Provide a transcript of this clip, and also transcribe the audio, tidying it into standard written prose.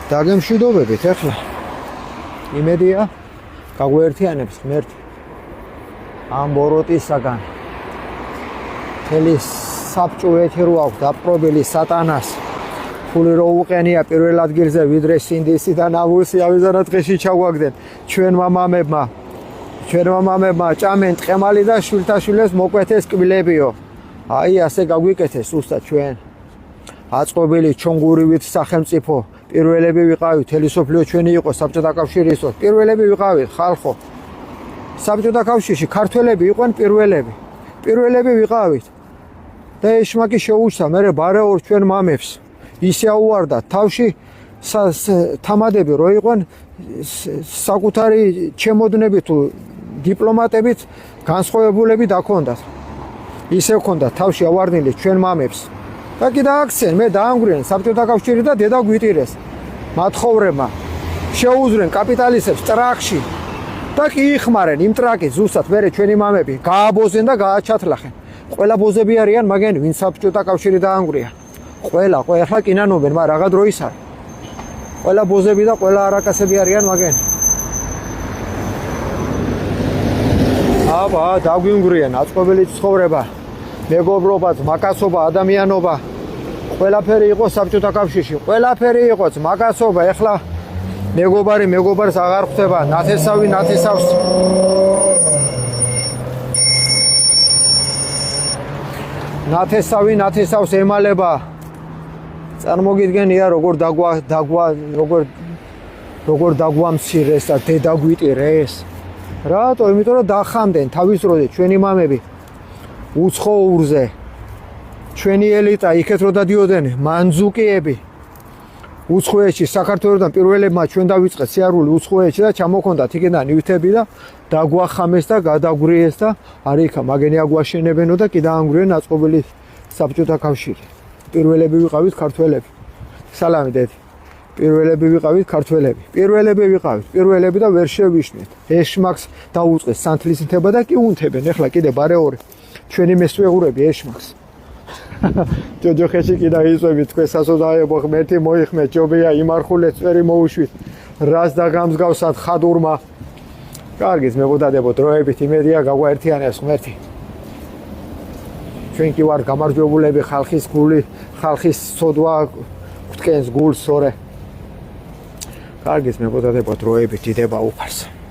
დაგემშვიდობებით ახლა. იმედია გაგვერთიანებს ღმერთი ამ ბოროტისაგან. თელი საბჭო ეთერო აქვს დაპყრობილი სატანას. ფული რო უყენია პირველ ადგილზე ვიდრე სინდისი და ნავუსი ავიზარა დღეში ჩაგვაგდნენ ჩვენმა მამებმა ჭამენ ტყემალი და შვილთაშვილებს მოკვეთეს კბილებიო. აი ასე გაგვიკეთეს უბრალოდ ჩვენ აწყობილი ჩონგურივით სახელმწიფო პირველები ვიყავით თელისოფლიო ჩვენი იყო საბჭოთა კავშირი იყო პირველები ვიყავით ხალხო საბჭოთა კავშირში ქართველები იყვნენ პირველები ვიყავით და ეშმაკი შეუჩდა მე ბარეორ ჩვენ მამებს ისე აუვარდა თავში თამადები რო იყვნენ საკუთარი ჩემოდნები თუ დიპლომატებით განსხვავებულები დაქონდათ ისე ჰქონდა თავში ავარდნილი ჩვენ მამებს და კიდე აქცენ მე დაანგრიენ საბჭოთა კავშირი და დედა გვიტირეს მათხოვრებმა შეუძვრენ კაპიტალისტებს ტრაქში და კი იხმარენ იმ ტრაკით ზუსტად მე ჩვენი მამები გააბოზენ და გააჩათლახენ ყველა ბოზები არიან მაგენ ვინ საბჭოთა კავშირი დაანგრია ყველა ახლა კინანობენ მაგრამ რაღა დროის არის ყველა ბოზები და ყველა არაკასები არიან მაგენ აბა დაგვინგრიან აწყობილი ცხოვრება მეგობრობა მაკაცობა ადამიანობა ყველაფერი იყო საბჭოთა კავშირში ყველაფერი იყო მაკაცობა ეხლა მეგობარი მეგობარს აღარ ხვდება ნათესავი ნათესავს ნათესავს ემალება წარმოგიდგენია როგორ დაგვამცირეს და დედა გვიტირეს რატო იმიტომ რომ დახამდენ თავის დროზე ჩვენი მამები უცხოურზე ჩვენი ელიტა იქეთ რო დადიოდნენ მანძუკიები უცხოეთში საქართველოსთან პირველებმა ჩვენ დავიწყეთ სიარული უცხოეთში და ჩამოქონდათ იქიდან ნივთები და დაგვახამეს და გადაგვრიეს და არიქა მაგენი აგვაშენებენო და კი დაანგრიენ აწყობილი საბჭოთა კავშირი პირველები ვიყავით ქართველები სალამი დედი პირველები ვიყავით ქართველები პირველები და ვერ შევიშნეთ ეშმაკს დაუწყეს სანთლის ნთება და კი უნთებენ ეხლა კიდე ბარეორი ჩვენი მესვეღურები ეშმაკს ჯოჯოხეში კიდე იწვევით თქვენ სასოდაებო ღმერთი მოიხმეთ ჯობია იმარხულეთ წვერი მოუშვით რას დაგამსგავსად ხადურმა კარგით მეგობრებო დროებით იმედია გაგვაერთიანებს ღმერთი ჩვენ კი ვართ გამარჯვებულები ხალხის გული ხალხის სოდვა გვткენს გულს ორე კარგით მეგობრებო დროებით იდება უფარს